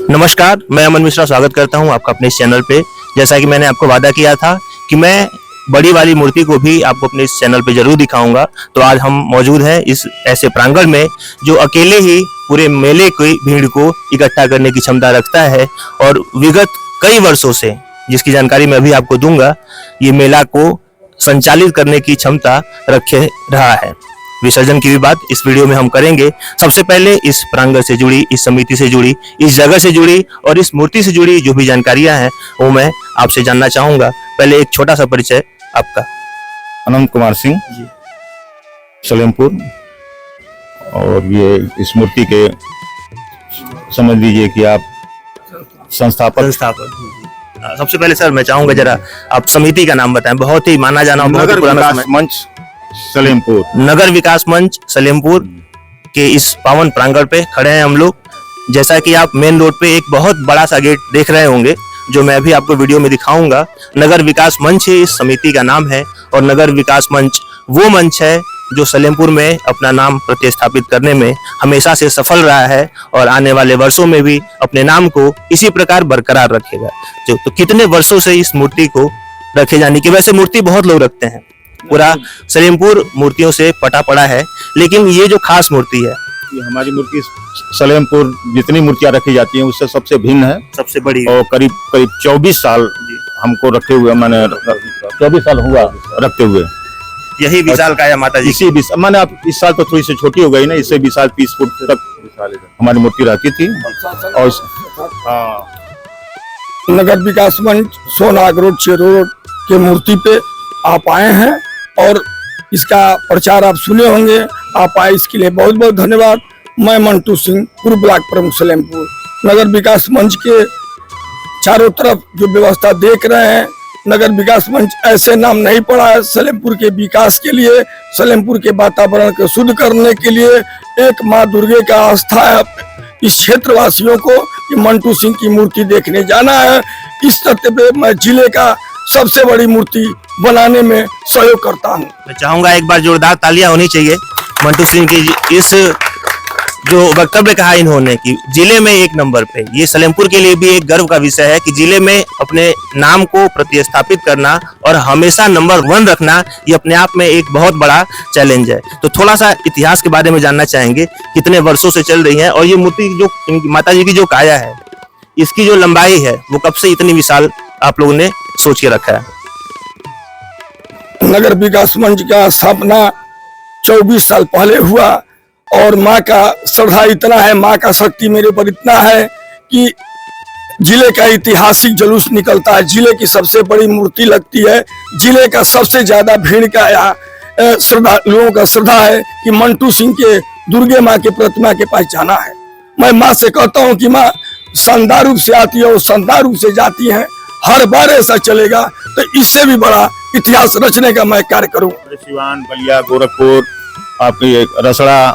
नमस्कार, मैं अमन मिश्रा स्वागत करता हूं आपका अपने इस चैनल पे। जैसा कि मैंने आपको वादा किया था कि मैं बड़ी वाली मूर्ति को भी आपको अपने इस चैनल पे जरूर दिखाऊंगा, तो आज हम मौजूद हैं इस ऐसे प्रांगण में जो अकेले ही पूरे मेले की भीड़ को इकट्ठा करने की क्षमता रखता है और विगत कई वर्षों से, जिसकी जानकारी मैं अभी आपको दूंगा, ये मेला को संचालित करने की क्षमता रखे रहा है। विसर्जन की भी बात इस वीडियो में हम करेंगे। सबसे पहले इस प्रांगण से जुड़ी, इस समिति से जुड़ी, इस जगह से जुड़ी और इस मूर्ति से जुड़ी जो भी जानकारियां हैं वो मैं आपसे जानना चाहूंगा। पहले एक छोटा सा परिचय आपका। अनंत कुमार सिंह जी, सलेमपुर। और ये इस मूर्ति के समझ लीजिए कि आप संस्थापक। सबसे पहले सर मैं चाहूंगा जरा आप समिति का नाम बताएं। बहुत ही माना जाना बहुत ही पुराना मंच सलेमपुर, नगर विकास मंच सलेमपुर के इस पावन प्रांगण पे खड़े हैं हम लोग। जैसा कि आप मेन रोड पे एक बहुत बड़ा सा गेट देख रहे होंगे, जो मैं अभी आपको वीडियो में दिखाऊंगा। नगर विकास मंच ही इस समिति का नाम है और नगर विकास मंच वो मंच है जो सलेमपुर में अपना नाम प्रतिस्थापित करने में हमेशा से सफल रहा है और आने वाले वर्षों में भी अपने नाम को इसी प्रकार बरकरार रखेगा। तो कितने वर्षों से इस मूर्ति को रखे जाने की, वैसे मूर्ति बहुत लोग रखते हैं, पूरा सलेमपुर मूर्तियों से पटा पड़ा है, लेकिन ये जो खास मूर्ति है, ये हमारी मूर्ति सलेमपुर जितनी मूर्तियां रखी जाती हैं उससे सबसे भिन्न है, सबसे बड़ी। और करीब 24 साल हमको रखे हुए, मैंने 24 साल हुआ रखते हुए। यही विशाल काया माता जी इसी मैंने आप इस साल तो थोड़ी सी छोटी हो गई ना, इससे 20 साल 30 फुट तक हमारी मूर्ति रहती थी। और नगर विकास मंच सोनाग रोड चेरो रोड के मूर्ति पे आप आए हैं और इसका प्रचार आप सुने होंगे। आप आए इसके लिए बहुत बहुत धन्यवाद। मैं मंटू सिंह, पूर्व ब्लॉक प्रमुख सलेमपुर। नगर विकास मंच के चारों तरफ जो व्यवस्था देख रहे हैं, नगर विकास मंच ऐसे नाम नहीं पड़ा है। सलेमपुर के विकास के लिए, सलेमपुर के वातावरण को शुद्ध करने के लिए एक माँ दुर्गे का आस्था है इस क्षेत्रवासियों को कि मंटू सिंह की मूर्ति देखने जाना है। इस तथ्य पे मैं जिले का सबसे बड़ी मूर्ति बनाने में सहयोग करता हूं। मैं चाहूंगा एक बार जोरदार तालियां होनी चाहिए मंटू सिंह की इस जो वक्तव्य कहा इन्होंने कि जिले में एक नंबर पे। ये सलेमपुर के लिए भी एक गर्व का विषय है कि जिले में अपने नाम को प्रतिस्थापित करना और हमेशा नंबर 1 रखना, ये अपने आप में एक बहुत बड़ा चैलेंज है। तो थोड़ा सा इतिहास के बारे में जानना चाहेंगे, कितने वर्षों से चल रही है और ये मूर्ति जो माता जी की जो काया है, इसकी जो लंबाई है वो कब से इतनी विशाल आप लोगों ने सोच के रखा है? नगर विकास मंच का स्थापना 24 साल पहले हुआ और माँ का श्रद्धा इतना है, माँ का शक्ति मेरे ऊपर इतना है कि जिले का ऐतिहासिक जुलूस निकलता है। जिले की सबसे बड़ी मूर्ति लगती है। जिले का सबसे ज्यादा भीड़ का यहाँ श्रद्धालुओं का श्रद्धा है कि मंटू सिंह के दुर्गे माँ के प्रतिमा के पास जाना है। मैं माँ से कहता हूँ कि माँ शानदार रूप से आती है और शानदार रूप से जाती है। हर बार ऐसा चलेगा तो इससे भी बड़ा इतिहास रचने का मैं कार्य करूँ। सिवान, बलिया, गोरखपुर, आपके रसड़ा,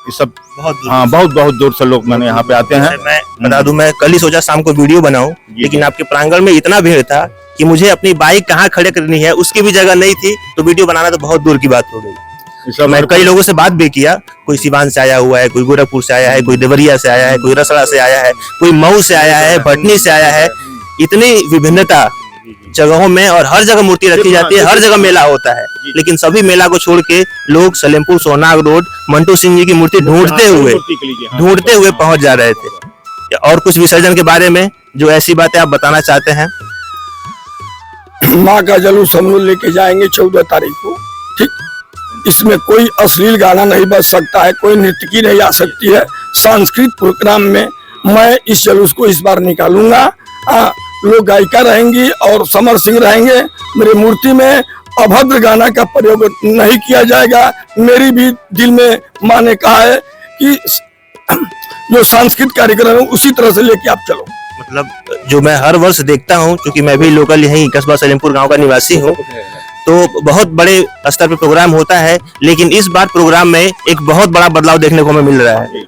ये सब बहुत दूर से लोग मैंने यहाँ पे आते हैं। मैं बता दूं, मैं कल ही सोचा शाम को वीडियो बनाऊं, लेकिन आपके प्रांगण में इतना भीड़ था कि मुझे अपनी बाइक कहाँ खड़े करनी है उसकी भी जगह नहीं थी, तो वीडियो बनाना तो बहुत दूर की बात हो गई। मैं कई लोगों से बात भी किया, कोई सिवान से आया हुआ है, कोई गोरखपुर से आया है, कोई देवरिया से आया है, कोई रसड़ा से आया है, कोई मऊ से आया है, भटनी से आया है। इतनी विभिन्नता जगहों में और हर जगह मूर्ति रखी जाती है, हर जगह मेला होता है, लेकिन सभी मेला को छोड़ के लोग सलेमपुर सोनाग रोड मंटू सिंह जी की मूर्ति ढूंढते हुए पहुंच जा रहे थे। और कुछ विसर्जन के बारे में जो ऐसी बातें आप बताना चाहते हैं? माँ का जुलूस हम लोग लेके जाएंगे 14 तारीख को, ठीक। इसमें कोई अश्लील गाना नहीं बज सकता है, कोई नृत्यकी नहीं आ सकती है। सांस्कृतिक प्रोग्राम में मैं इस जुलूस को इस बार निकालूंगा। लोग गायिका रहेंगी और समर सिंह रहेंगे। मेरी मूर्ति में अभद्र गाना का प्रयोग नहीं किया जाएगा। मेरी भी दिल में माँ ने कहा है कि जो सांस्कृतिक कार्यक्रम है उसी तरह से लेके आप चलो। मतलब जो मैं हर वर्ष देखता हूँ, क्योंकि मैं भी लोकल यहीं कस्बा सलेमपुर गांव का निवासी हूँ, तो बहुत बड़े स्तर पर प्रोग्राम होता है, लेकिन इस बार प्रोग्राम में एक बहुत बड़ा बदलाव देखने को हमें मिल रहा है।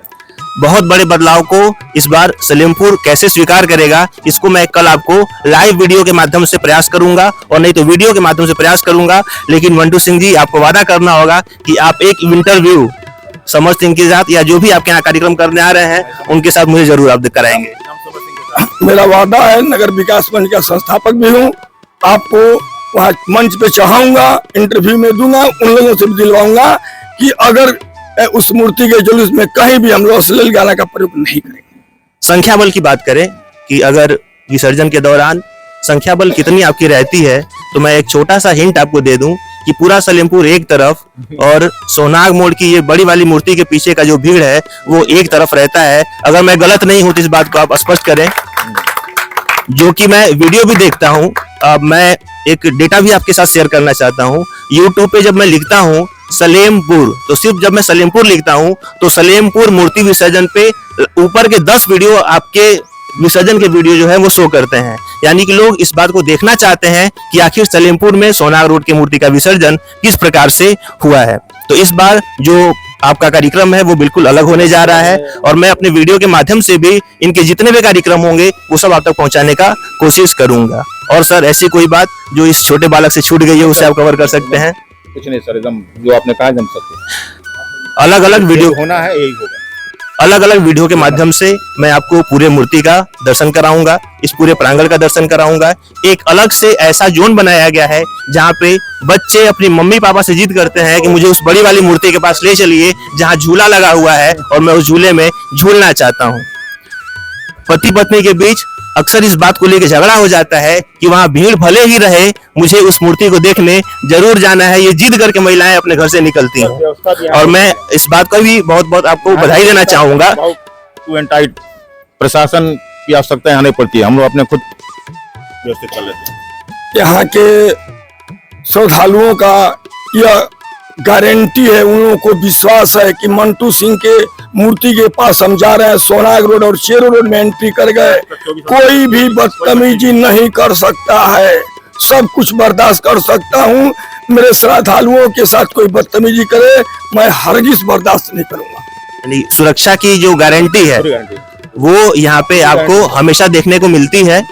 बहुत बड़े बदलाव को इस बार सलेमपुर कैसे स्वीकार करेगा, इसको मैं कल आपको लाइव वीडियो के माध्यम से प्रयास करूंगा, और नहीं तो वीडियो के माध्यम से प्रयास करूंगा। लेकिन मंटू सिंह जी, आपको वादा करना होगा कि आप एक इंटरव्यू समर सिंह के साथ या जो भी आपके यहाँ कार्यक्रम करने आ रहे हैं उनके साथ मुझे जरूर आप कराएंगे। मेरा वादा है, नगर विकास मंच का संस्थापक भी हूँ, आपको वहाँ मंच पे चढ़ाऊंगा, इंटरव्यू में दूंगा, उन लोगों से भी दिलवाऊंगा कि अगर उस मूर्ति के जुलूस में कहीं भी हम लोग अश्लील गाना का प्रयोग नहीं करेंगे। संख्या बल की बात करें कि अगर विसर्जन के दौरान संख्या बल कितनी आपकी रहती है, तो मैं एक छोटा सा हिंट आपको दे दूं कि पूरा सलेमपुर एक तरफ और सोनाग मोड़ की ये बड़ी वाली मूर्ति के पीछे का जो भीड़ है वो एक तरफ रहता है। अगर मैं गलत नहीं हूं तो इस बात को आप स्पष्ट करें, जो कि मैं वीडियो भी देखता हूं। अब मैं एक डेटा भी आपके साथ शेयर करना चाहता हूं। यूट्यूब पे जब मैं लिखता हूं सलेमपुर, तो सिर्फ जब मैं सलेमपुर लिखता हूं तो सलेमपुर मूर्ति विसर्जन पे ऊपर के 10 वीडियो आपके विसर्जन के वीडियो जो है वो शो करते हैं। यानी कि लोग इस बात को देखना चाहते हैं कि आखिर सलेमपुर में सोनाग रोड की मूर्ति का विसर्जन किस प्रकार से हुआ है। तो इस बार जो आपका कार्यक्रम है वो बिल्कुल अलग होने जा रहा है और मैं अपने वीडियो के माध्यम से भी इनके जितने भी कार्यक्रम होंगे वो सब आप तक पहुंचाने का कोशिश करूंगा। और सर, ऐसी कोई बात जो इस छोटे बालक से छूट गई है उसे आप कवर कर सकते हैं? कुछ नहीं सर, एकदम जो आपने कहा एकदम सत्य। अलग अलग वीडियो होना है, यही होगा। अलग अलग वीडियो के माध्यम से मैं आपको पूरे मूर्ति का दर्शन कराऊंगा, इस पूरे प्रांगण का दर्शन कराऊंगा। एक अलग से ऐसा जोन बनाया गया है जहां पे बच्चे अपनी मम्मी पापा से जिद करते हैं कि मुझे उस बड़ी वाली मूर्ति के पास ले चलिए जहां झूला लगा हुआ है और मैं उस झूले में झूलना चाहता हूं। पति पत्नी के बीच अक्सर इस बात को लेकर झगड़ा हो जाता है कि वहां भीड़ भले ही रहे, मुझे उस मूर्ति को देखने जरूर जाना है। ये जिद करके महिलाएं अपने घर से निकलती हैं और मैं इस बात का भी बहुत बहुत आपको बधाई देना चाहूंगा। टू एंड टाइट प्रशासन की आवश्यकता यहाँ नहीं पड़ती है, हम लोग अपने खुद व्यवस्थित कर लेते हैं। यहाँ के श्रद्धालुओं का यह गारंटी है, उन लोगों को विश्वास है कि मंटू सिंह के मूर्ति के पास हम जा रहे हैं, सोनाग रोड और चेरो रोड में एंट्री कर गए, कोई भी बदतमीजी नहीं कर सकता है, सब कुछ बर्दाश्त कर सकता हूँ। मेरे श्रद्धालुओं के साथ कोई बदतमीजी करे मैं हरगिज बर्दाश्त नहीं करूंगा। यानी सुरक्षा की जो गारंटी है वो यहाँ पे आपको हमेशा देखने को मिलती है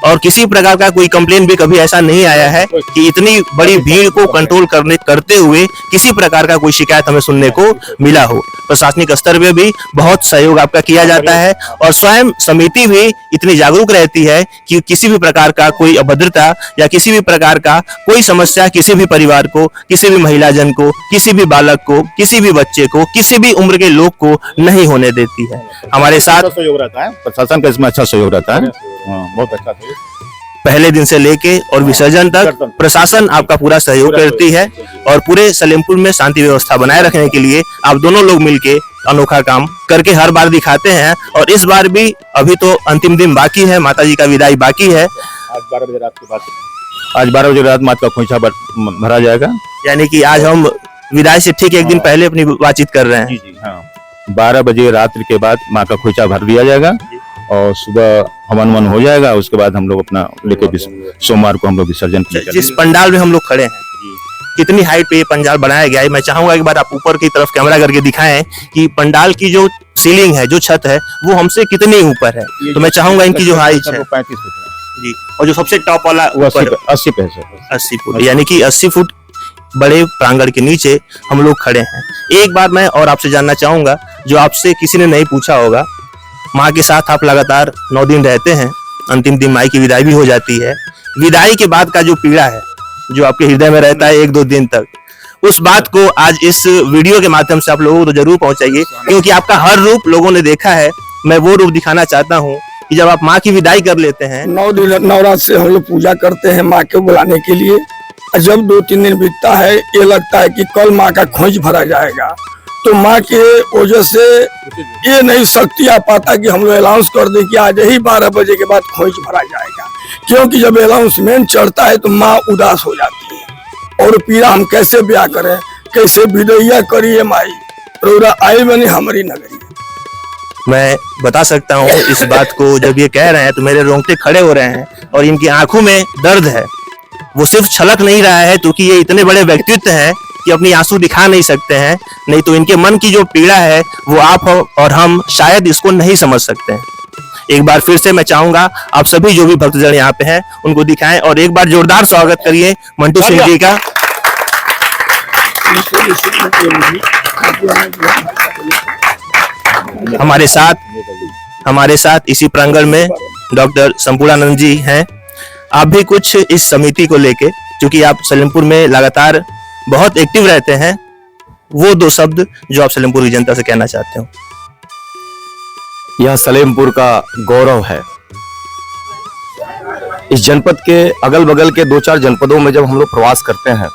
और किसी प्रकार का कोई कंप्लेन भी कभी ऐसा नहीं आया है कि इतनी बड़ी भीड़ को कंट्रोल करते हुए किसी प्रकार का कोई शिकायत हमें सुनने को मिला हो। प्रशासनिक स्तर पे भी बहुत सहयोग आपका किया जाता है और स्वयं समिति भी इतनी जागरूक रहती है कि किसी भी प्रकार का कोई अभद्रता या किसी भी प्रकार का कोई समस्या किसी भी परिवार को, किसी भी महिला जन को, किसी भी बालक को, किसी भी बच्चे को, किसी भी उम्र के लोग को नहीं होने देती है। हमारे साथ सहयोग रहता है, प्रशासन का इसमें अच्छा सहयोग रहता है, बहुत अच्छा सहयोग। पहले दिन से लेके और विसर्जन तक प्रशासन आपका पूरा सहयोग करती है और पूरे सलेमपुर में शांति व्यवस्था बनाए रखने के लिए आप दोनों लोग मिलके अनोखा काम करके हर बार दिखाते हैं। और इस बार भी अभी तो अंतिम दिन बाकी है, माताजी का विदाई बाकी है। आज 12 बजे रात के बाद, आज 12 बजे रात माता का खोइछा भरा जाएगा। यानी कि आज हम विदाई से ठीक एक दिन पहले अपनी बातचीत कर रहे हैं। जी, हाँ। 12 बजे रात्रि के बाद माँ का खोइछा भर दिया जाएगा और सुबह हवन वन हो जाएगा। उसके बाद हम लोग अपना लेके सोमवार को हम लोग विसर्जन करेंगे। जिस पंडाल में हम लोग खड़े हैं, कितनी हाइट पे ये पंडाल बनाया गया है, मैं चाहूंगा एक बार आप ऊपर की तरफ कैमरा करके दिखाएं कि पंडाल की जो सीलिंग है, जो छत है, वो हमसे कितनी ऊपर है। तो मैं चाहूंगा इनकी जो हाइट है 35 फुट है जी, और जो सबसे टॉप वाला 80 फुट, यानी कि 80 फुट बड़े प्रांगण के नीचे हम लोग खड़े हैं। एक बार मैं और आपसे जानना चाहूंगा, जो आपसे किसी ने नहीं पूछा होगा, माँ के साथ आप लगातार 9 दिन रहते हैं, अंतिम दिन माँ की विदाई भी हो जाती है। विदाई के बाद का जो पीड़ा है, जो आपके हृदय में रहता है 1-2 दिन तक, उस बात को आज इस वीडियो के माध्यम से आप लोगों को तो जरूर पहुंचाइए, क्योंकि आपका हर रूप लोगों ने देखा है। मैं वो रूप दिखाना चाहता हूँ कि जब आप माँ की विदाई कर लेते हैं। 9 दिन नवरात्र से हम लोग पूजा करते हैं माँ को बुलाने के लिए। जब 2-3 दिन बीतता है, ये लगता है कि कल माँ का खोज भरा जाएगा, तो माँ के वजह से ये नहीं शक्ति आ पाता कि हम लोग अनाउंस कर दे कि आज ही 12 बजे के बाद खोज भरा जाएगा, क्योंकि जब अनाउंसमेंट चढ़ता है तो माँ उदास हो जाती है और पीड़ा हम कैसे ब्याह करें, कैसे विदैया करिए माई, रोरा आई बनी हमारी नगरी। मैं बता सकता हूँ इस बात को, जब ये कह रहे हैं तो मेरे रोंगटे खड़े हो रहे हैं और इनकी आंखों में दर्द है। वो सिर्फ छलक नहीं रहा है, क्योंकि ये इतने बड़े व्यक्तित्व हैं कि अपनी आंसू दिखा नहीं सकते हैं, नहीं तो इनके मन की जो पीड़ा है वो आप और हम शायद इसको नहीं समझ सकते हैं। एक बार फिर से मैं चाहूंगा आप सभी जो भी भक्तजन यहाँ पे हैं उनको दिखाएं और एक बार जोरदार स्वागत करिए मंटू सिंह जी का। हमारे साथ इसी प्रांगण में डॉक्टर संपूर्णानंद जी हैं, आप भी कुछ इस समिति को लेके, क्योंकि आप सलेमपुर में लगातार बहुत एक्टिव रहते हैं, वो दो शब्द जो आप सलेमपुर की जनता से कहना चाहते हो। यह सलेमपुर का गौरव है। इस जनपद के अगल बगल के 2-4 जनपदों में जब हम लोग प्रवास करते हैं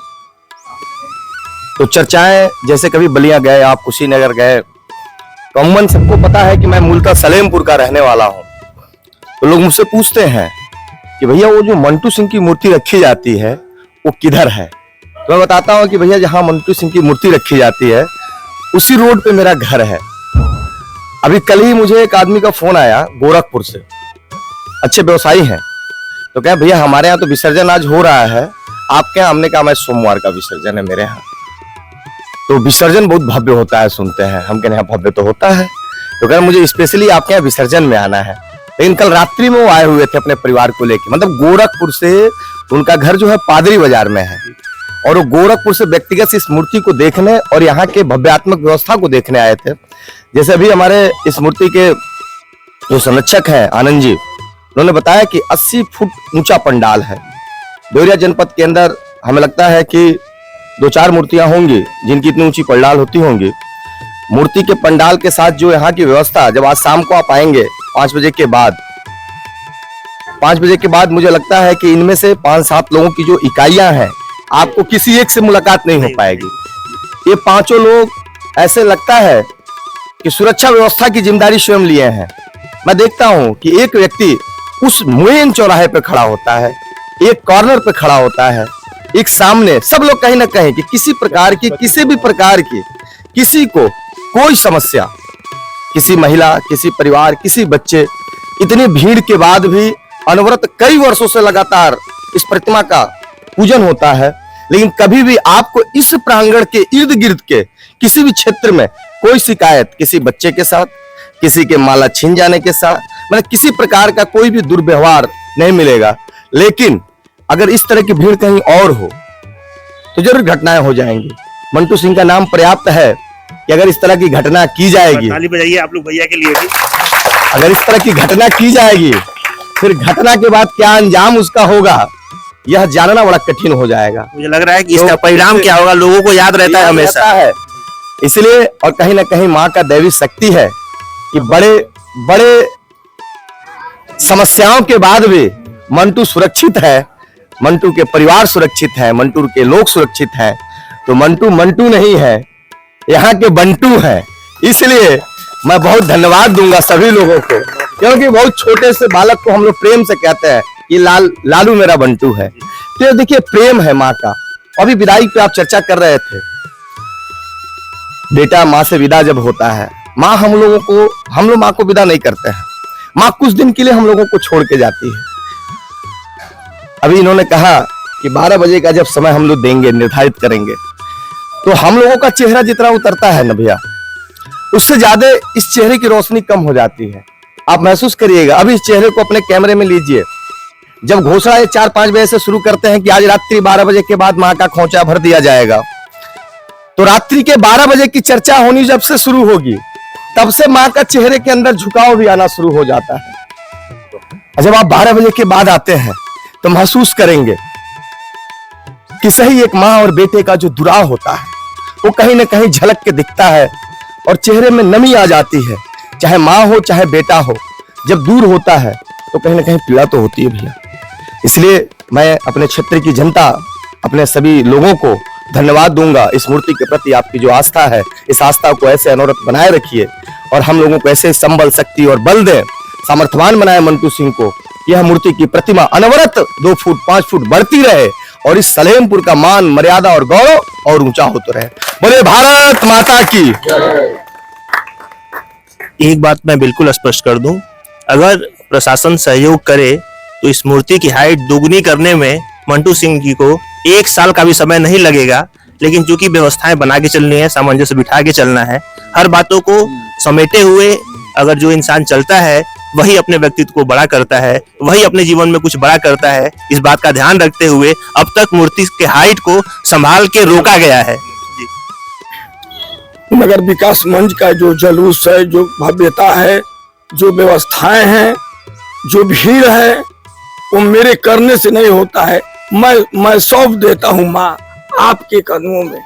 तो चर्चाएं, जैसे कभी बलिया गए, आप कुशीनगर गए, तो अमूमन सबको पता है कि मैं मूलतः सलेमपुर का रहने वाला हूं। तो लोग मुझसे पूछते हैं कि भैया वो जो मंटू सिंह की मूर्ति रखी जाती है वो किधर है। तो मैं बताता हूं कि भैया जहां मंटू सिंह की मूर्ति रखी जाती है उसी रोड पे मेरा घर है। अभी कल ही मुझे एक आदमी का फोन आया गोरखपुर से, अच्छे व्यवसायी हैं, तो क्या भैया हमारे यहाँ तो विसर्जन आज हो रहा है, आपके यहाँ? हमने कहा मैं सोमवार का विसर्जन है मेरे यहाँ। तो विसर्जन बहुत भव्य होता है सुनते हैं, हम कहने भव्य तो होता है, तो कह मुझे स्पेशली आपके यहाँ विसर्जन में आना है। लेकिन कल रात्रि में वो आए हुए थे अपने परिवार को लेकर, मतलब गोरखपुर से, उनका घर जो है पादरी बाजार में है, और वो गोरखपुर से व्यक्तिगत इस मूर्ति को देखने और यहाँ के भव्यात्मक व्यवस्था को देखने आए थे। जैसे अभी हमारे इस मूर्ति के जो संरक्षक हैं आनंद जी, उन्होंने बताया कि 80 फुट ऊंचा पंडाल है। देवरिया जनपद के अंदर हमें लगता है कि 2-4 मूर्तियां होंगी जिनकी इतनी ऊंची पंडाल होती होंगी। मूर्ति के पंडाल के साथ जो यहाँ की व्यवस्था, जब आज शाम को आप आएंगे 5 बजे के बाद, 5 बजे के बाद मुझे लगता है कि इनमें से 5-7 लोगों की जो इकाइयां हैं, आपको किसी एक से मुलाकात नहीं हो पाएगी। ये 5 लोग ऐसे लगता है कि सुरक्षा व्यवस्था की जिम्मेदारी स्वयं लिए हैं। मैं देखता हूं कि एक व्यक्ति उस मेन चौराहे पे खड़ा होता है, एक कॉर्नर पे खड़ा होता है, एक सामने, सब लोग कहीं ना कहीं कि किसी प्रकार की, किसी भी प्रकार की, किसी को कोई समस्या, किसी महिला, किसी परिवार, किसी बच्चे, इतनी भीड़ के बाद भी अनवरत कई वर्षों से लगातार इस प्रतिमा का पूजन होता है, लेकिन कभी भी आपको इस प्रांगण के इर्द गिर्द के किसी भी क्षेत्र में कोई शिकायत, किसी बच्चे के साथ, किसी के माला छीन जाने के साथ, मतलब किसी प्रकार का कोई भी दुर्व्यवहार नहीं मिलेगा। लेकिन अगर इस तरह की भीड़ कहीं और हो तो जरूर घटनाएं हो जाएंगी। मंटू सिंह का नाम पर्याप्त है कि अगर इस तरह की घटना की जाएगी, ताली बजाइए आप लोग भैया के लिए भी। अगर इस तरह की घटना की जाएगी, फिर घटना के बाद क्या अंजाम उसका होगा यह जानना बड़ा कठिन हो जाएगा। मुझे लग रहा है कि इसका परिणाम क्या होगा, लोगों को याद रहता है हमेशा है। इसलिए और कहीं ना कहीं माँ का दैवी शक्ति है कि बड़े बड़े समस्याओं के बाद भी मंटू सुरक्षित है, मंटू के परिवार सुरक्षित है, मंटू के लोग सुरक्षित हैं। तो मंटू मंटू नहीं है, यहाँ के बंटू हैं। इसलिए मैं बहुत धन्यवाद दूंगा सभी लोगों को, क्योंकि बहुत छोटे से बालक को हम लोग प्रेम से कहते हैं कि लालू मेरा बंटू है। तो देखिए प्रेम है माँ का। अभी विदाई पे आप चर्चा कर रहे थे, बेटा माँ से विदा जब होता है, माँ हम लोग माँ को विदा नहीं करते हैं, माँ कुछ दिन के लिए हम लोगों को छोड़ के जाती है। अभी इन्होंने कहा कि 12 बजे का जब समय हम लोग देंगे, निर्धारित करेंगे, तो हम लोगों का चेहरा जितना उतरता है ना भैया, उससे ज्यादा इस चेहरे की रोशनी कम हो जाती है। आप महसूस करिएगा, अभी इस चेहरे को अपने कैमरे में लीजिए। जब घोषणा 4-5 बजे से शुरू करते हैं कि आज रात्रि 12 बजे के बाद माँ का खोंचा भर दिया जाएगा, तो रात्रि के 12 बजे की चर्चा होनी जब से शुरू होगी, तब से माँ का चेहरे के अंदर झुकाव भी आना शुरू हो जाता है। जब आप 12 बजे के बाद आते हैं तो महसूस करेंगे कि सही एक माँ और बेटे का जो दुराव होता है वो कहीं ना कहीं झलक के दिखता है और चेहरे में नमी आ जाती है। चाहे माँ हो चाहे बेटा हो, जब दूर होता है तो कहीं ना कहीं पीड़ा तो होती है भैया। इसलिए मैं अपने क्षेत्र की जनता, अपने सभी लोगों को धन्यवाद दूंगा। इस मूर्ति के प्रति आपकी जो आस्था है, इस आस्था को ऐसे अनवरत बनाए रखिए और हम लोगों को ऐसे संबल, शक्ति और बल दें, सामर्थ्यवान बनाए मंटू सिंह को। यह मूर्ति की प्रतिमा अनवरत 2 फुट 5 फुट बढ़ती रहे और इस सलेमपुर का मान, मर्यादा और गौरव और ऊंचा होता रहे। बोले भारत माता की। एक बात मैं बिल्कुल स्पष्ट कर दूं, अगर प्रशासन सहयोग करे तो इस मूर्ति की हाइट दोगुनी करने में मंटू सिंह जी को 1 साल का भी समय नहीं लगेगा। लेकिन चूंकि व्यवस्थाएं बना के चलनी है, सामंजस्य बिठा के चलना है, हर बातों को समेटे हुए अगर जो इंसान चलता है वही अपने व्यक्तित्व को बड़ा करता है, वही अपने जीवन में कुछ बड़ा करता है। इस बात का ध्यान रखते हुए अब तक मूर्ति के हाइट को संभाल के रोका गया है। नगर विकास मंच का जो जुलूस है, जो भव्यता है, जो व्यवस्थाएं हैं, जो भीड़ है वो मेरे करने से नहीं होता है, मैं सौंप देता हूँ माँ आपके कदमों में।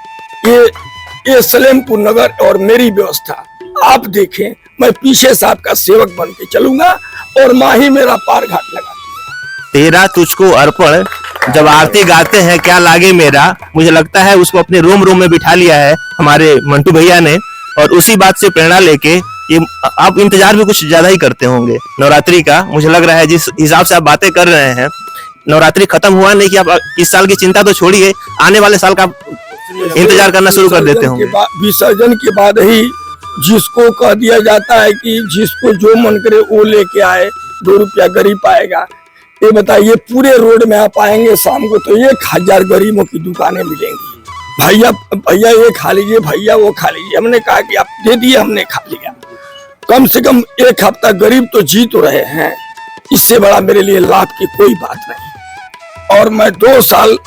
ये सलेमपुर नगर और मेरी व्यवस्था आप देखें, मैं पीछे से आपका सेवक बन के चलूंगा और माँ ही मेरा पार घाट लगा। तेरा तुझको अर्पण जब आरती गाते हैं क्या लागे मेरा, मुझे लगता है उसको अपने रोम रोम में बिठा लिया है हमारे मंटू भैया ने, और उसी बात से प्रेरणा लेके ये आप इंतजार भी कुछ ज्यादा ही करते होंगे नवरात्रि का। मुझे लग रहा है जिस हिसाब से आप बातें कर रहे हैं, नवरात्रि खत्म हुआ नहीं कि आप इस साल की चिंता तो छोड़िए, आने वाले साल का इंतजार करना शुरू कर देते होंगे। विसर्जन के बाद ही जिसको कह दिया जाता है कि जिसको जो मन करे वो लेके आए, 2 रुपया गरीब पाएगा। ये बताइए पूरे रोड में आप आएंगे शाम को तो 1000 गरीबों की दुकानें मिलेंगी। भैया भैया ये खा लीजिए, भैया वो खा लीजिए। हमने कहा कि आप दे दिए, हमने खा लिया। कम से कम 1 हफ्ता गरीब तो जी तो रहे हैं, इससे बड़ा मेरे लिए लाभ की कोई बात नहीं। और मैं 2 साल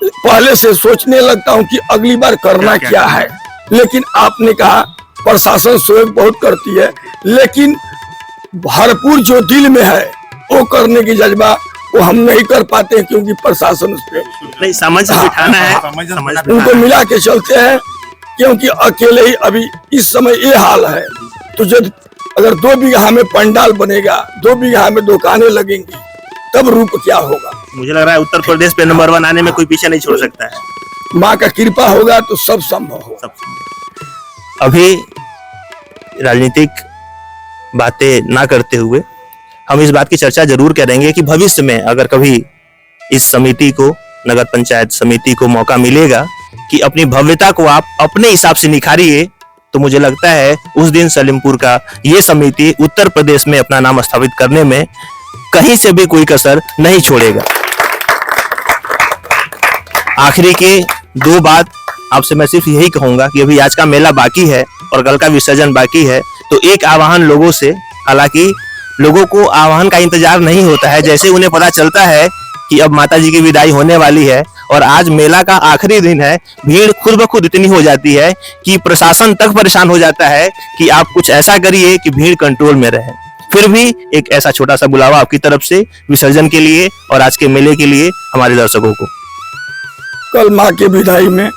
पहले से सोचने लगता हूं कि अगली बार करना क्या है, लेकिन आपने कहा प्रशासन सहयोग बहुत करती है, लेकिन भरपूर जो दिल में है वो करने की जज्बा वो हम नहीं कर पाते हैं, क्योंकि प्रशासन उस पर नहीं समझ बिठाना है, उनको मिला के चलते हैं। क्योंकि अकेले ही अभी इस समय ये हाल है, तो जब अगर 2 बीघा में पंडाल बनेगा, 2 बीघा में दुकानें लगेंगी, तब रूप क्या होगा। मुझे लग रहा है उत्तर प्रदेश पे नंबर 1 आने में कोई पीछे नहीं छोड़ सकता है। माँ का कृपा होगा तो सब संभव होगा। अभी राजनीतिक बातें ना करते हुए हम इस बात की चर्चा जरूर करेंगे कि भविष्य में अगर कभी इस समिति को, नगर पंचायत समिति को मौका मिलेगा कि अपनी भव्यता को आप अपने हिसाब से निखारिए, तो मुझे लगता है उस दिन सलेमपुर का ये समिति उत्तर प्रदेश में अपना नाम स्थापित करने में कहीं से भी कोई कसर नहीं छोड़ेगा। आखिरी के 2 बात आपसे मैं सिर्फ यही कहूंगा कि अभी आज का मेला बाकी है और कल का विसर्जन बाकी है, तो एक आह्वान लोगों से, हालांकि लोगों को आह्वान का इंतजार नहीं होता है, जैसे उन्हें पता चलता है कि अब माता जी की विदाई होने वाली है और आज मेला का आखिरी दिन है, भीड़ खुद ब खुद इतनी हो जाती है कि प्रशासन तक परेशान हो जाता है कि आप कुछ ऐसा करिए कि भीड़ कंट्रोल में रहे। फिर भी एक ऐसा छोटा सा बुलावा आपकी तरफ से विसर्जन के लिए और आज के मेले के लिए हमारे दर्शकों को। कल माँ के विदाई में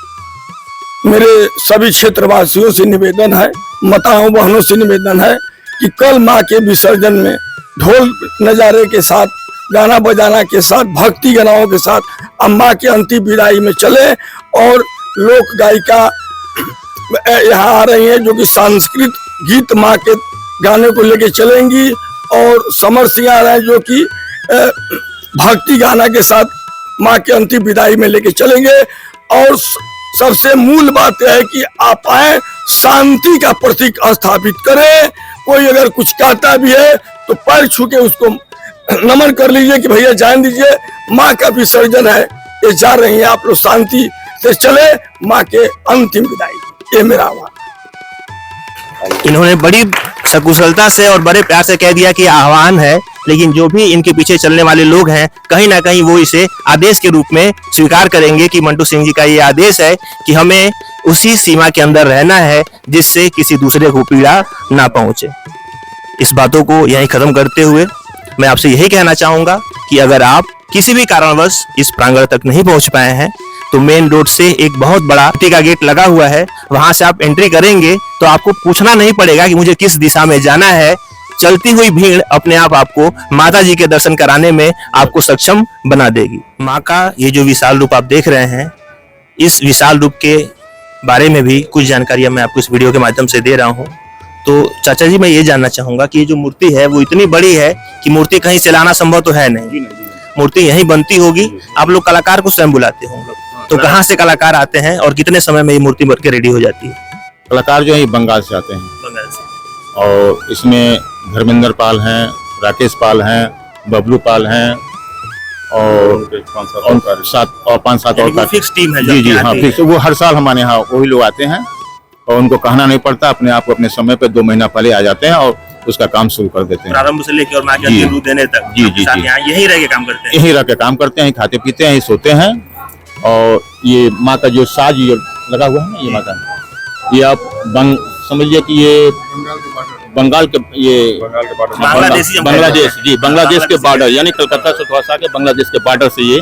मेरे सभी क्षेत्रवासियों से निवेदन है, माताओं बहनों से निवेदन है कि कल माँ के विसर्जन में ढोल नजारे के साथ, गाना बजाना के साथ, भक्ति गानाओं के साथ अम्मा के अंतिम विदाई में चले। और लोक गायिका यहाँ आ रही हैं जो कि सांस्कृतिक गीत माँ के गाने को लेके चलेंगी, और समर सिंह आ रहे हैं जो कि भक्ति गाना के साथ माँ के अंतिम विदाई में लेके चलेंगे। और सबसे मूल बात यह है कि आप आए, शांति का प्रतीक स्थापित करें। कोई अगर कुछ कहता भी है तो पैर छू के उसको नमन कर लीजिए कि भैया जान दीजिए, माँ का विसर्जन है, ये जा रही है, आप लोग शांति से चले माँ के अंतिम विदाई। ये मेरा आह्वान। इन्होंने बड़ी सकुशलता से और बड़े प्यार से कह दिया कि आह्वान है, लेकिन जो भी इनके पीछे चलने वाले लोग हैं कहीं ना कहीं वो इसे आदेश के रूप में स्वीकार करेंगे कि मंटू सिंह जी का ये आदेश है कि हमें उसी सीमा के अंदर रहना है जिससे किसी दूसरे को पीड़ा ना पहुंचे। इस बातों को यहीं खत्म करते हुए मैं आपसे यही कहना चाहूंगा कि अगर आप किसी भी कारणवश इस प्रांगण तक नहीं पहुंच पाए हैं तो मेन रोड से एक बहुत बड़ा मिट्टी का गेट लगा हुआ है, वहां से आप एंट्री करेंगे तो आपको पूछना नहीं पड़ेगा कि मुझे किस दिशा में जाना है। चलती हुई भीड़ अपने आप आपको माता जी के दर्शन कराने में आपको सक्षम बना देगी। माँ का ये जो विशाल रूप आप देख रहे हैं, इस विशाल रूप के बारे में भी कुछ जानकारियां मैं आपको इस वीडियो के माध्यम से दे रहा हूँ। तो चाचा जी, मैं ये जानना चाहूंगा कि ये जो मूर्ति है वो इतनी बड़ी है कि मूर्ति कहीं से लाना संभव तो है नहीं, मूर्ति यहीं बनती होगी। आप लोग कलाकार को स्वयं बुलाते होंगे, तो कहाँ से कलाकार आते हैं और कितने समय में ये मूर्ति बन के रेडी हो जाती है? कलाकार जो है बंगाल से आते हैं, बंगाल से। और इसमें धर्मेंद्र पाल हैं, राकेश पाल हैं, बबलू पाल हैं और 5-7 और फिक्स टीम है। जी हाँ, फिक्स। वो हर साल हमारे यहाँ वही लोग आते हैं और उनको कहना नहीं पड़ता, अपने आप को अपने समय पे 2 महीना पहले आ जाते हैं और उसका काम शुरू कर देते हैं, प्रारंभ से लेकर और माँ के अंतिम रूप देने तक। जी जी जी, यहीं रह के काम करते हैं, यहीं रह के काम करते हैं, खाते पीते हैं, सोते हैं। और ये माँ का जो साज ये लगा हुआ है ना, ये माँ का, ये आप समझिए कि ये बंगाल के ये बांग्लादेशी बांग्लादेश जी, बांग्लादेश के बॉर्डर, यानी कलकत्ता से थोड़ा सा आगे बांग्लादेश के बॉर्डर से ये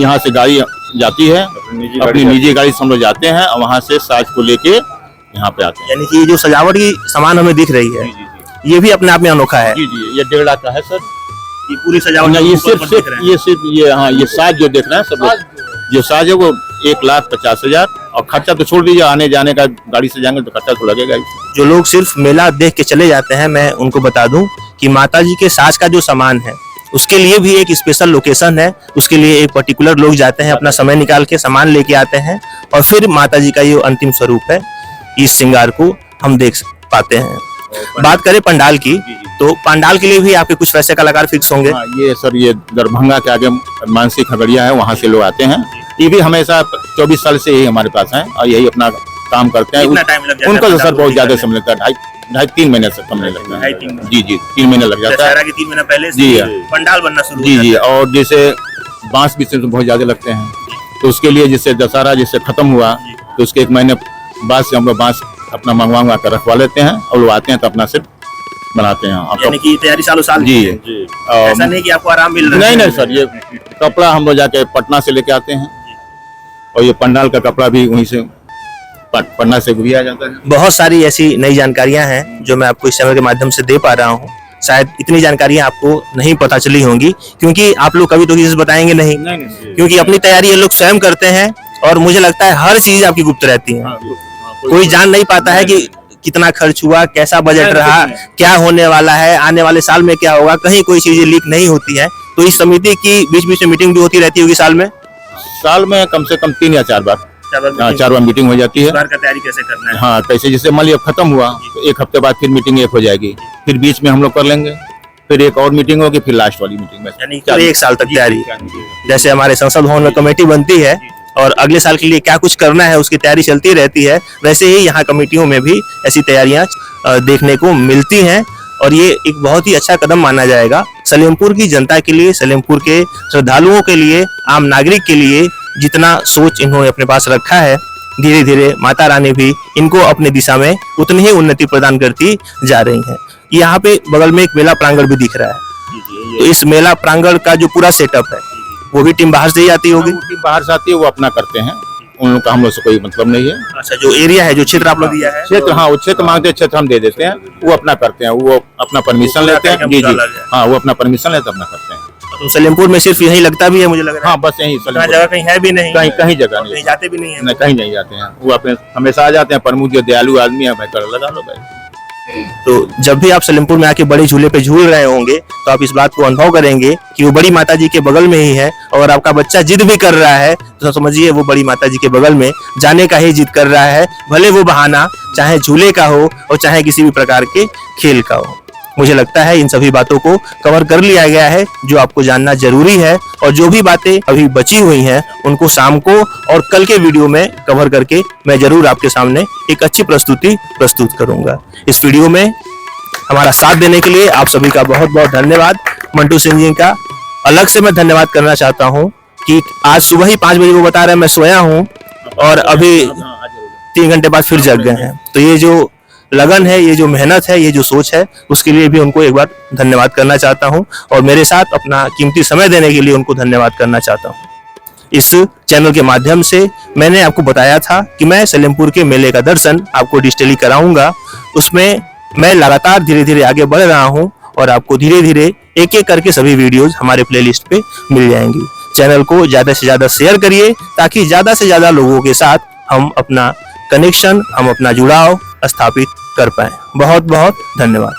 यहाँ से गाड़ी जाती है, अपनी निजी गाड़ी से हम लोग जाते हैं और वहाँ से साज को लेके यहाँ पे आते हैं। यानी कि ये जो सजावट की सामान हमें दिख रही है, ये भी अपने आप में अनोखा है। जी जी, ये 1.5 लाख का है सर। ये पूरी सजावट ये ऊपर ऊपर दिख रहा है। ये हाँ, ये साज जो देख रहे हैं सब लोग, जो साज है वो 1,50,000, और खर्चा तो छोड़ दीजिए, आने जाने का गाड़ी से जाएंगे तो खर्चा तो लगेगा ही। जो लोग सिर्फ मेला देख के चले जाते हैं, मैं उनको बता दूं कि माता जी के साज का जो सामान है उसके लिए भी एक स्पेशल लोकेशन है, उसके लिए एक पर्टिकुलर लोग जाते हैं, अपना समय निकाल के सामान लेके आते हैं और फिर माता जी का ये अंतिम स्वरूप है, इस श्रृंगार को हम देख पाते हैं। बात करें पंडाल की, तो पंडाल के लिए भी आपके कुछ वैसे कलाकार फिक्स होंगे। हाँ, ये सर ये दरभंगा के आगे मानसी खगड़िया है, वहाँ से लोग आते हैं। ये भी हमेशा 24 साल से यही हमारे पास है और यही अपना काम करते हैं। कितना टाइम लग जाता है उनका तो पंडाल सर को बहुत ज्यादा करने समय लगता है, 2.5-3 महीने से कम नहीं लगता है। 2.5-3 महीने। जी जी, 3 महीने लग जाता है। दशहरा के 3 महीना पहले से जी, ही हाँ। पंडाल बनना शुरू हो जी जाता जी, है। और जैसे बांस भी से तो बहुत ज्यादा लगते हैं, तो उसके लिए जैसे दशहरा जैसे खत्म हुआ तो उसके 1 महीने बाद से हम लोग बांस अपना मंगवा कर रखवा लेते हैं और लोग आते हैं तो अपना सिर्फ बनाते हैं। यानी कि तैयारी सालों साल जी, की है। ऐसा नहीं कि आपको आराम मिल रहा है। नहीं सर, ये कपड़ा हम लोग जाके पटना से लेके आते हैं और ये पंडाल का कपड़ा भी वहीं से पटना से भी आ जाता है। बहुत सारी ऐसी नई जानकारियां हैं जो मैं आपको इस चैनल के माध्यम से दे पा रहा हूं। शायद इतनी जानकारियां आपको नहीं पता चली होंगी क्योंकि आप लोग कभी तो किसी से बताएंगे नहीं, क्योंकि अपनी तैयारी ये लोग स्वयं करते हैं और मुझे लगता है हर चीज आपकी गुप्त रहती है। कोई जान नहीं पाता है कि कितना खर्च हुआ, कैसा बजट रहा, क्या होने वाला है, आने वाले साल में क्या होगा, कहीं कोई चीजें लीक नहीं होती है। तो इस समिति की बीच बीच में मीटिंग भी होती रहती होगी साल में कम से कम 3 या 4 बार 4 बार मीटिंग हो जाती है। का तैयारी कैसे करना है। हाँ, कैसे जैसे मान लिया खत्म हुआ तो 1 हफ्ते बाद फिर मीटिंग एक हो जाएगी, फिर बीच में हम लोग कर लेंगे, फिर एक और मीटिंग होगी, फिर लास्ट वाली मीटिंग में यानी पूरे 1 साल तक तैयारी। जैसे हमारे संसद भवन में कमेटी बनती है और अगले साल के लिए क्या कुछ करना है उसकी तैयारी चलती रहती है, वैसे ही यहाँ कमेटियों में भी ऐसी तैयारियां देखने को मिलती हैं और ये एक बहुत ही अच्छा कदम माना जाएगा सलेमपुर की जनता के लिए, सलेमपुर के श्रद्धालुओं के लिए, आम नागरिक के लिए। जितना सोच इन्होंने अपने पास रखा है, धीरे धीरे माता रानी भी इनको अपने दिशा में उतनी ही उन्नति प्रदान करती जा रही है। यहाँ पे बगल में एक मेला प्रांगण भी दिख रहा है, तो इस मेला प्रांगण का जो पूरा सेटअप है वो भी टीम बाहर से ही आती होगी। टीम बाहर से आती है, वो अपना करते हैं, उन लोग का हम लोग से कोई मतलब नहीं है। अच्छा, जो एरिया है, जो क्षेत्र आप लोग दिया है, क्षेत्र, हाँ वो क्षेत्र मांगते हैं, क्षेत्र हम दे देते हैं, वो अपना करते हैं, वो अपना परमिशन लेते हैं। जी जी, हाँ वो अपना परमिशन लेते अपना करते हैं। तो सलेमपुर में सिर्फ यही लगता भी है मुझे लग रहा है। हाँ बस यही इतना जगह कहीं है भी नहीं, कहीं जगह नहीं, कहीं जाते भी नहीं है। कहीं नहीं जाते हैं, वो अपने हमेशा आ जाते हैं। प्रमुख जो दयालु आदमी है, भाई कर लगा लो भाई। तो जब भी आप सलेमपुर में आके बड़े झूले पे झूल रहे होंगे तो आप इस बात को अनुभव करेंगे कि वो बड़ी माता जी के बगल में ही है, और आपका बच्चा जिद भी कर रहा है तो समझिए वो बड़ी माता जी के बगल में जाने का ही जिद कर रहा है, भले वो बहाना चाहे झूले का हो और चाहे किसी भी प्रकार के खेल का हो। मुझे लगता है इन सभी बातों को कवर कर लिया गया है जो आपको जानना जरूरी है, और जो भी बातें अभी बची हुई हैं उनको शाम को और कल के वीडियो में कवर करके मैं जरूर आपके सामने एक अच्छी प्रस्तुति प्रस्तुत करूंगा। इस वीडियो में हमारा साथ देने के लिए आप सभी का बहुत बहुत धन्यवाद। मंटू सिंह जी का अलग से मैं धन्यवाद करना चाहता हूँ कि आज सुबह ही 5 बजे वो बता रहे हैं मैं सोया हूँ और अभी 3 घंटे बाद फिर जग गए हैं। तो ये जो लगन है, ये जो मेहनत है, ये जो सोच है, उसके लिए भी उनको एक बार धन्यवाद करना चाहता हूं, और मेरे साथ अपना कीमती समय देने के लिए उनको धन्यवाद करना चाहता हूं। इस चैनल के माध्यम से मैंने आपको बताया था कि मैं सलेमपुर के मेले का दर्शन आपको डिजिटली कराऊंगा। उसमें मैं लगातार धीरे धीरे आगे बढ़ रहा हूं और आपको धीरे धीरे एक एक करके सभी वीडियोज हमारे प्लेलिस्ट पे मिल जाएंगी। चैनल को ज्यादा से ज्यादा शेयर करिए ताकि ज्यादा से ज्यादा लोगों के साथ हम अपना कनेक्शन, हम अपना जुड़ाव स्थापित कर पाए। बहुत बहुत धन्यवाद।